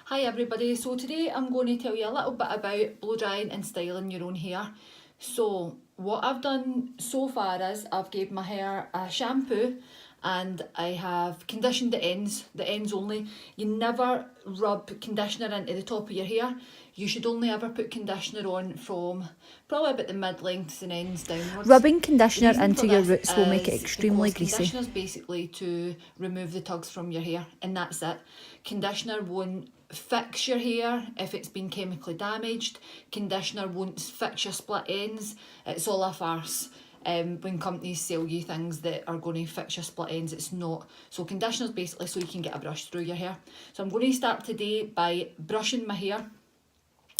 Hi everybody, so today I'm going to tell you a little bit about blow drying and styling your own hair. So what I've done so far is I've gave my hair a shampoo and I have conditioned the ends only. You never rub conditioner into the top of your hair. You should only ever put conditioner on from probably about the mid-lengths and ends downwards. Rubbing conditioner into your roots will make it extremely greasy. Conditioner is basically to remove the tugs from your hair, and that's it. Conditioner won't fix your hair if it's been chemically damaged. Conditioner won't fix your split ends. It's all a farce. When companies sell you things that are going to fix your split ends, it's not. So conditioner is basically so you can get a brush through your hair. So I'm going to start today by brushing my hair.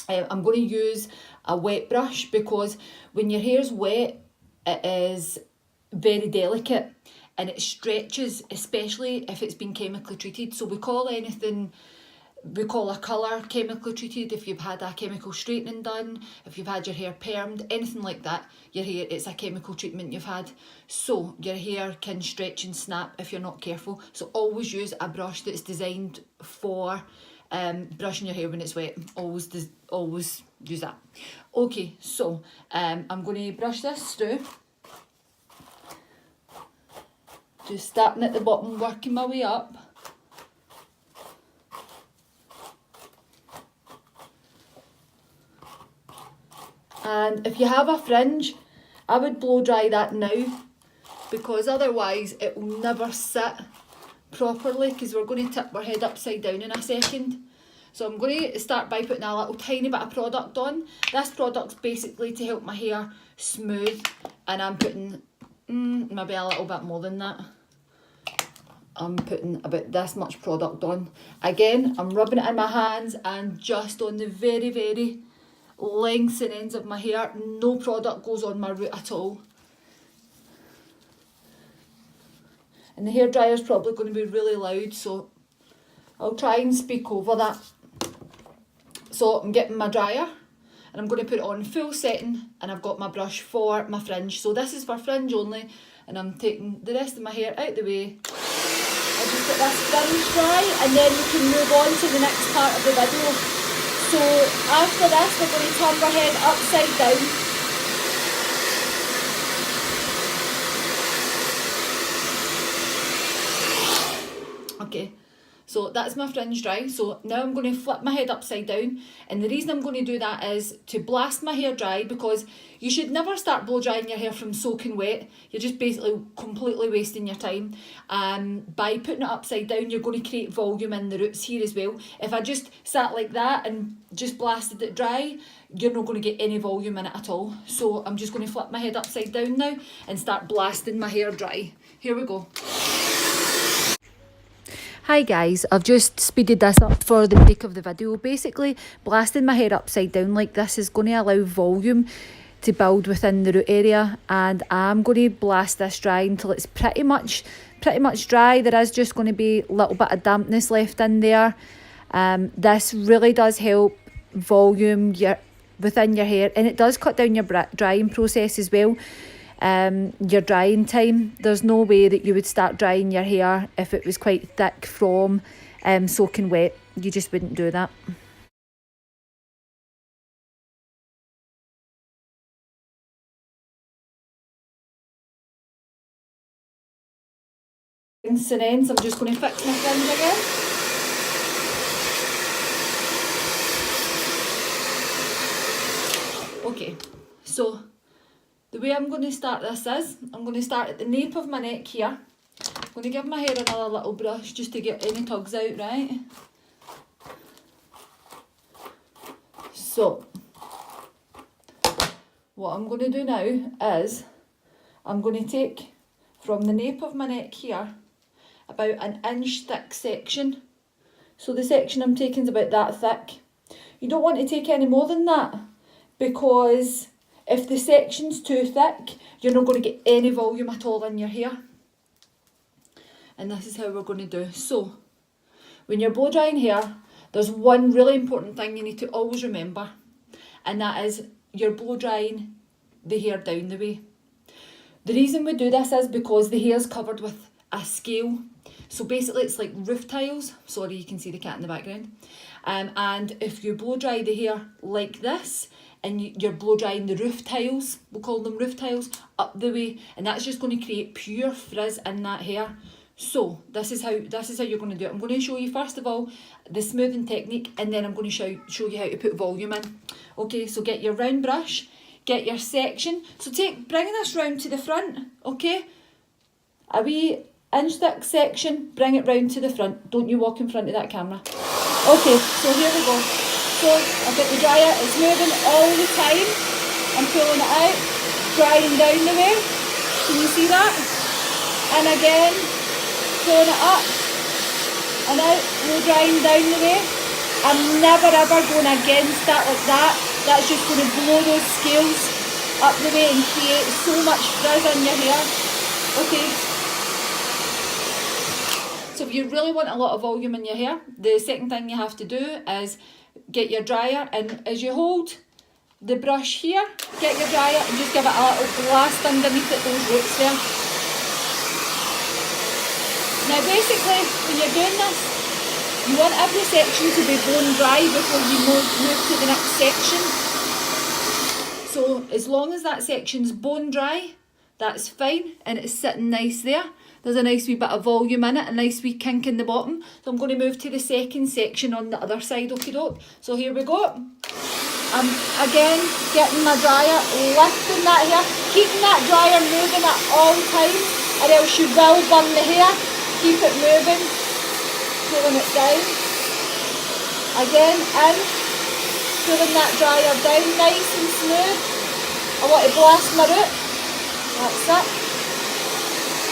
I'm going to use a wet brush because when your hair's wet, it is very delicate and it stretches, especially if it's been chemically treated. So we call a colour chemically treated if you've had a chemical straightening done, if you've had your hair permed, anything like that, your hair, it's a chemical treatment you've had. So your hair can stretch and snap if you're not careful. So always use a brush that's designed for brushing your hair when it's wet. Always use that. Okay, so I'm going to brush this through. Just starting at the bottom, working my way up. And if you have a fringe, I would blow dry that now because otherwise it will never sit properly because we're going to tip our head upside down in a second. So I'm going to start by putting a little tiny bit of product on. This product's basically to help my hair smooth, and I'm putting maybe a little bit more than that. I'm putting about this much product on. Again, I'm rubbing it in my hands and just on the very, very lengths and ends of my hair. No product goes on my root at all. And the hairdryer is probably going to be really loud, so I'll try and speak over that. So I'm getting my dryer and I'm going to put it on full setting, and I've got my brush for my fringe. So this is for fringe only, and I'm taking the rest of my hair out the way. I'll just get this fringe dry and then we can move on to the next part of the video. So after this we're going to turn our head upside down. Okay, so that's my fringe dry. So now I'm going to flip my head upside down, and the reason I'm going to do that is to blast my hair dry, because you should never start blow drying your hair from soaking wet. You're just basically completely wasting your time. By putting it upside down, you're going to create volume in the roots here as well. If I just sat like that and just blasted it dry, you're not going to get any volume in it at all. So I'm just going to flip my head upside down now and start blasting my hair dry. Here we go. Hi guys, I've just speeded this up for the sake of the video. Basically, blasting my hair upside down like this is going to allow volume to build within the root area, and I'm going to blast this dry until it's pretty much dry. There is just going to be a little bit of dampness left in there. This really does help volume within your hair, and it does cut down your drying process as well. Your drying time, there's no way that you would start drying your hair if it was quite thick from soaking wet. You just wouldn't do that. And ends, I'm just going to fix my fringe again. Okay, so the way I'm going to start this is, I'm going to start at the nape of my neck here. I'm going to give my hair another little brush just to get any tugs out, right? So, what I'm going to do now is, I'm going to take from the nape of my neck here, about an inch thick section. So the section I'm taking is about that thick. You don't want to take any more than that, because if the section's too thick, you're not going to get any volume at all in your hair. And this is how we're going to do. So, when you're blow drying hair, there's one really important thing you need to always remember, and that is you're blow drying the hair down the way. The reason we do this is because the hair is covered with a scale. So basically it's like roof tiles. Sorry, you can see the cat in the background. And if you blow dry the hair like this, and you're blow drying the roof tiles, we'll call them roof tiles, up the way, and that's just going to create pure frizz in that hair. So this is how you're going to do it. I'm going to show you first of all the smoothing technique, and then I'm going to show you how to put volume in. Okay, so get your round brush, get your section. So bring this round to the front, okay? A wee inch thick section, bring it round to the front. Don't you walk in front of that camera. Okay, so here we go. So I've got the dryer, it's moving all the time. I'm pulling it out, drying down the way. Can you see that? And again, pulling it up and out, blow drying down the way. I'm never ever going against that like that. That's just going to blow those scales up the way and create so much frizz on your hair. Okay. So if you really want a lot of volume in your hair, the second thing you have to do is get your dryer, and as you hold the brush here, get your dryer and just give it a little blast underneath it, those roots there. Now basically, when you're doing this, you want every section to be bone dry before you move to the next section. So as long as that section's bone dry, that's fine, and it's sitting nice there. There's a nice wee bit of volume in it, a nice wee kink in the bottom. So I'm going to move to the second section on the other side, okie doke. So here we go. Again, getting my dryer, lifting that hair, keeping that dryer moving at all times, or else you will burn the hair. Keep it moving, pulling it down. Again, in, pulling that dryer down nice and smooth. I want to blast my root. That's it.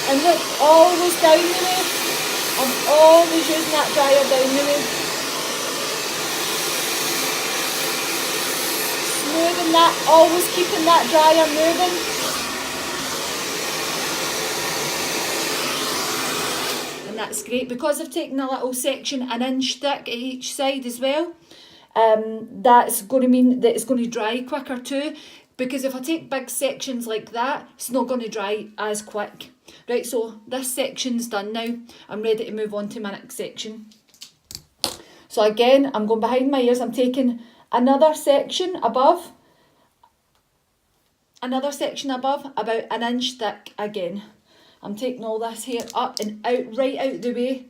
And look, always down the way. I'm always using that dryer down the way. Smoothing that, always keeping that dryer moving. And that's great, because I've taken a little section an inch thick at each side as well. That's going to mean that it's going to dry quicker too. Because if I take big sections like that, it's not going to dry as quick. Right, so this section's done now. I'm ready to move on to my next section. So again, I'm going behind my ears. I'm taking another section above. About an inch thick again. I'm taking all this hair up and out, right out the way.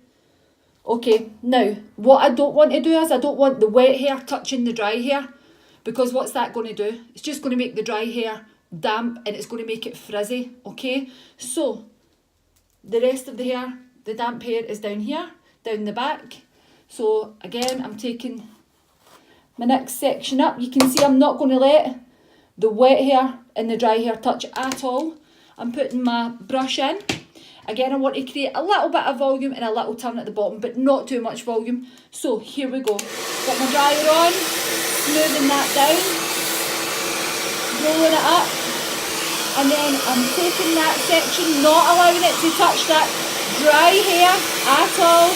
Okay, now, what I don't want to do is I don't want the wet hair touching the dry hair. Because what's that going to do? It's just going to make the dry hair damp, and it's going to make it frizzy, okay? So, the rest of the hair, the damp hair is down here, down the back. So, again, I'm taking my next section up. You can see I'm not going to let the wet hair and the dry hair touch at all. I'm putting my brush in. Again, I want to create a little bit of volume and a little turn at the bottom, but not too much volume. So, here we go. Got my dryer on. Smoothing that down, rolling it up, and then I'm taking that section, not allowing it to touch that dry hair at all.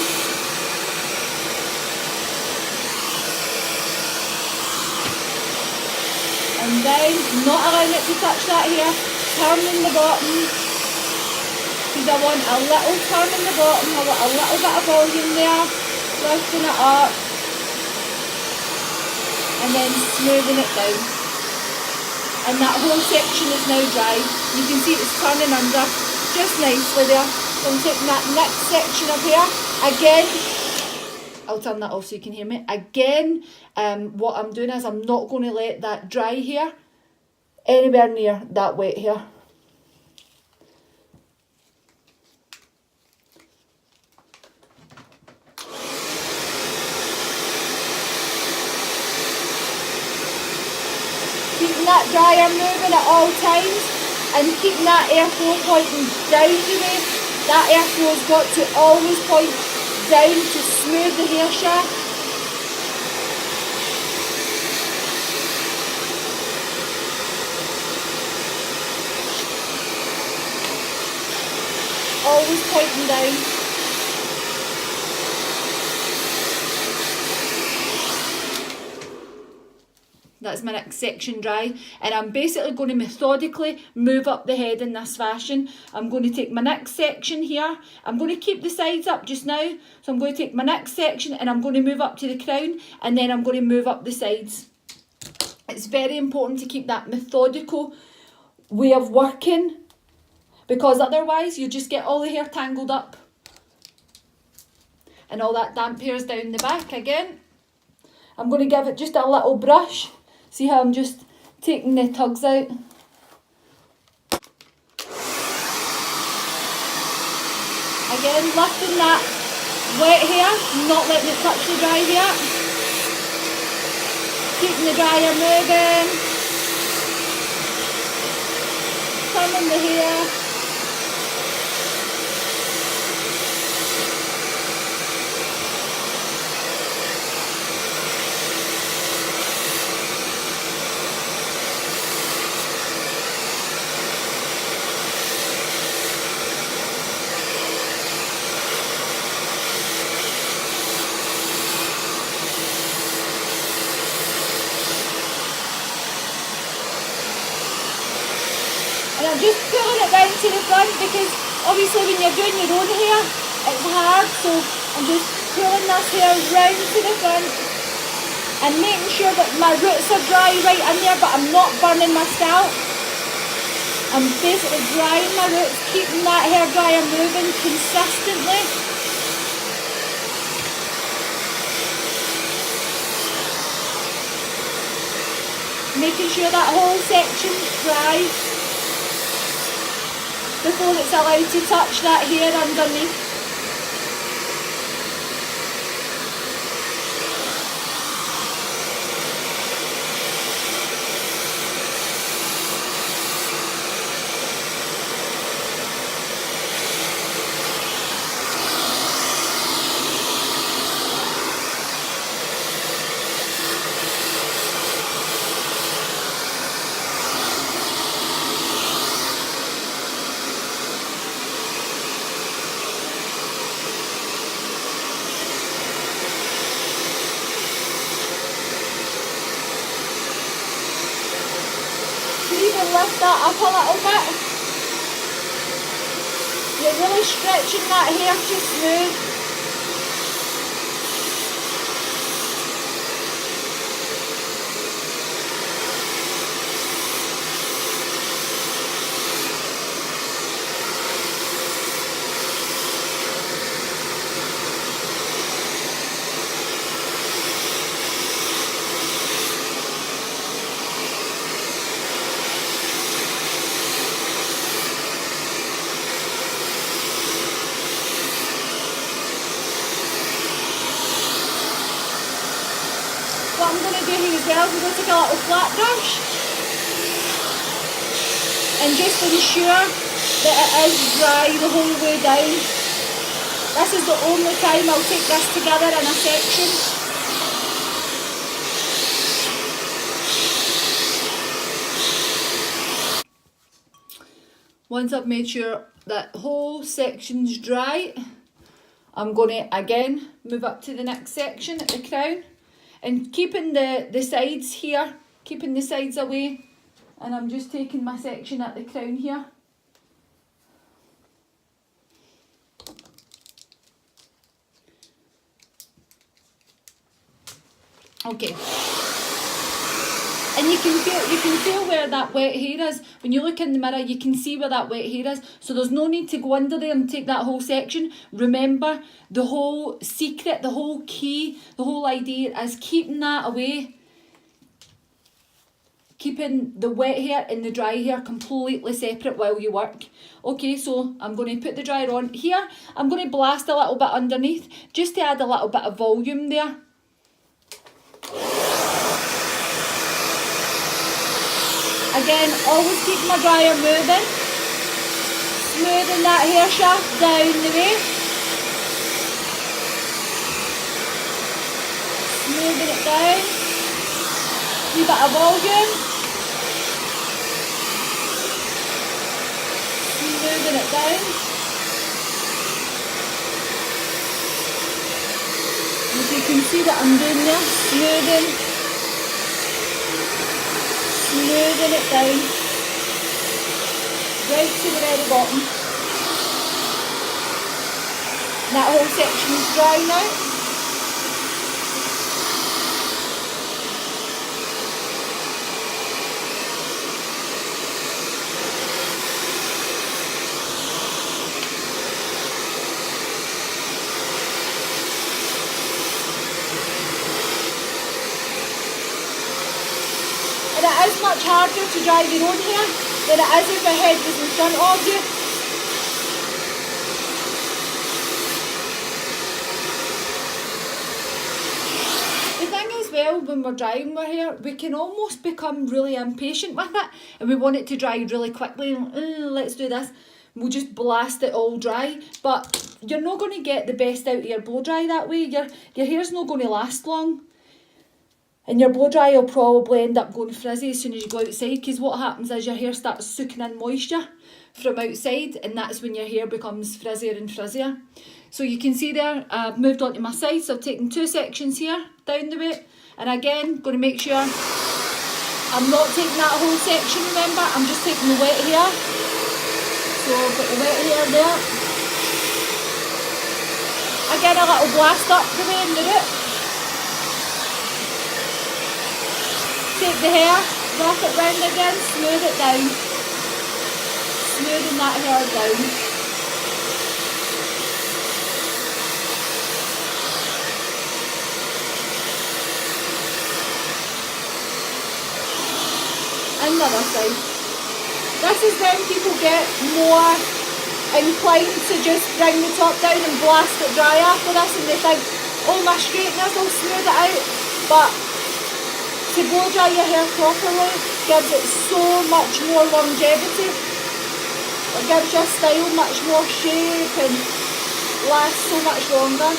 And then, not allowing it to touch that hair, turning the bottom, because I want a little turn in the bottom, I want a little bit of volume there, lifting it up. And then smoothing it down. And that whole section is now dry. You can see it's turning under just nicely there. So I'm taking that next section of hair. Again, I'll turn that off so you can hear me. Again, what I'm doing is I'm not going to let that dry hair anywhere near that wet hair. Keeping that dryer moving at all times and keeping that airflow pointing down the way. That airflow's got to always point down to smooth the hair shaft. Always pointing down. That's my next section dry. And I'm basically going to methodically move up the head in this fashion. I'm going to take my next section here. I'm going to keep the sides up just now. So I'm going to take my next section and I'm going to move up to the crown, and then I'm going to move up the sides. It's very important to keep that methodical way of working, because otherwise you just get all the hair tangled up and all that damp hair's down the back again. I'm going to give it just a little brush. See how I'm just taking the tugs out? Again, lifting that wet hair, not letting it touch the dry hair. Keeping the dryer moving. Turning the hair. And I'm just pulling it down to the front, because obviously when you're doing your own hair, it's hard. So I'm just pulling this hair round to the front and making sure that my roots are dry right in there, but I'm not burning my scalp. I'm basically drying my roots, keeping that hair dryer moving consistently. Making sure that whole section's dry before it's allowed to touch that hair underneath. Even lift that up a little bit. You're really stretching that hair to smooth. What I'm going to do here as well is I'm going to take a little flat brush and just ensure that it is dry the whole way down. This is the only time I'll take this together in a section. Once I've made sure that whole section's dry, I'm going to again move up to the next section at the crown. And keeping the sides here, keeping the sides away. And I'm just taking my section at the crown here. Okay. And you can feel where that wet hair is. When you look in the mirror, you can see where that wet hair is. So there's no need to go under there and take that whole section. Remember, the whole secret, the whole key, the whole idea is keeping that away. Keeping the wet hair and the dry hair completely separate while you work. Okay, so I'm going to put the dryer on. Here, I'm going to blast a little bit underneath, just to add a little bit of volume there. Again, always keep my dryer moving, smoothing that hair shaft down the way, smoothing it down, wee bit of volume, smoothing it down. As you can see that I'm doing there, smoothing. smoothing it down right to the very bottom. That whole section's dry now. And it is much harder to dry your own hair than it is if a head was in front of you. The thing as well, when we're drying our hair, we can almost become really impatient with it and we want it to dry really quickly. Let's do this. We'll just blast it all dry, but you're not going to get the best out of your blow dry that way. Your hair's not going to last long. And your blow dry will probably end up going frizzy as soon as you go outside, because what happens is your hair starts soaking in moisture from outside, and that's when your hair becomes frizzier and frizzier. So you can see there, I've moved on to my side, so I've taken 2 sections here down the way, and again, going to make sure I'm not taking that whole section, remember, I'm just taking the wet hair. So I've got the wet hair there. Again, a little blast up the way in the root. Take the hair, wrap it round again, smooth it down. Smoothing that hair down. And the other side. This is when people get more inclined to just bring the top down and blast it dry after this, and they think, oh, my straighteners will smooth it out. But to blow dry your hair properly gives it so much more longevity. It gives your style much more shape and lasts so much longer.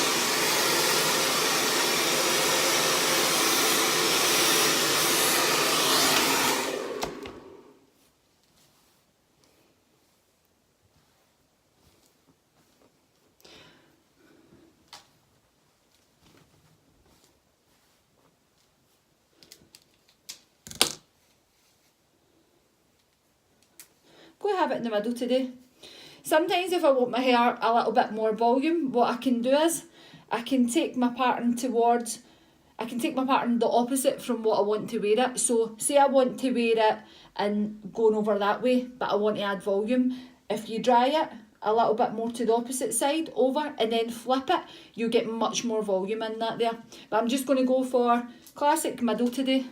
Go have it in the middle today. Sometimes if I want my hair a little bit more volume, what I can do is I can take my pattern the opposite from what I want to wear it. So say I want to wear it and going over that way, but I want to add volume. If you dry it a little bit more to the opposite side over and then flip it, you'll get much more volume in that there. But I'm just going to go for classic middle today.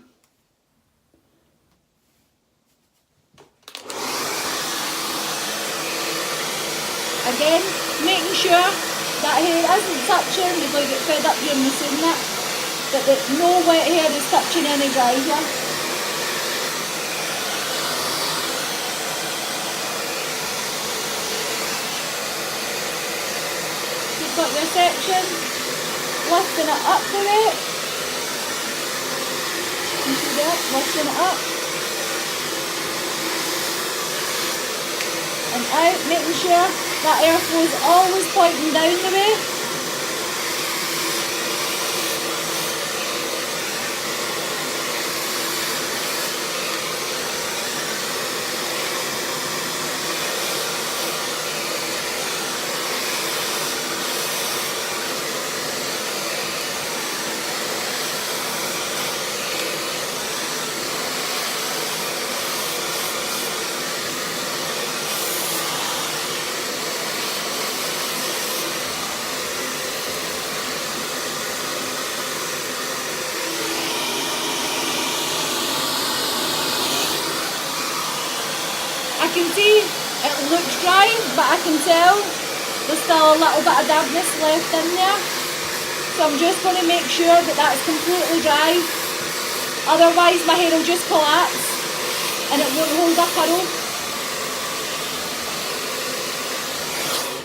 Again, making sure that hair isn't touching, you're going to get fed up hearing me saying that no wet hair is touching any dry hair. You've got your section, lifting it up the way. You see that, lifting it up. And out, making sure that airflow is always pointing down the way. I can see it looks dry, but I can tell there's still a little bit of dampness left in there. So I'm just going to make sure that that's completely dry. Otherwise my hair will just collapse and it won't hold a curl.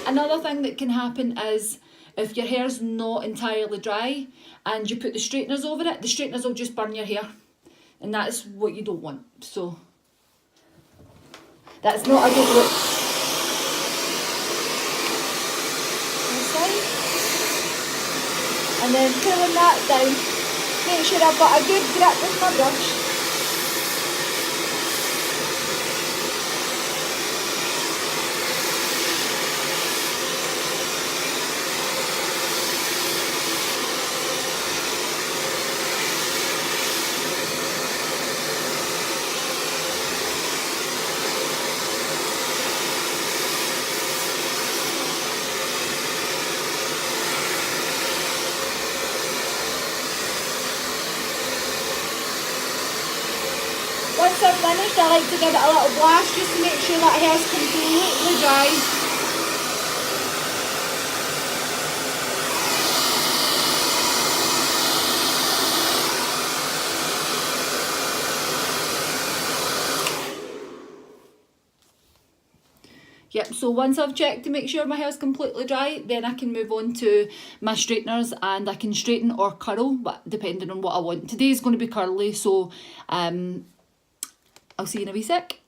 Another thing that can happen is if your hair's not entirely dry and you put the straighteners over it, the straighteners will just burn your hair. And that's what you don't want. So that's not a good look. Inside. And then pulling that down. Make sure I've got a good grip with my brush. once they're finished, I like to give it a little blast just to make sure that hair's completely dry. Yep, so once I've checked to make sure my hair's completely dry, then I can move on to my straighteners and I can straighten or curl, but depending on what I want. Today's going to be curly, so I'll see you in a wee sec.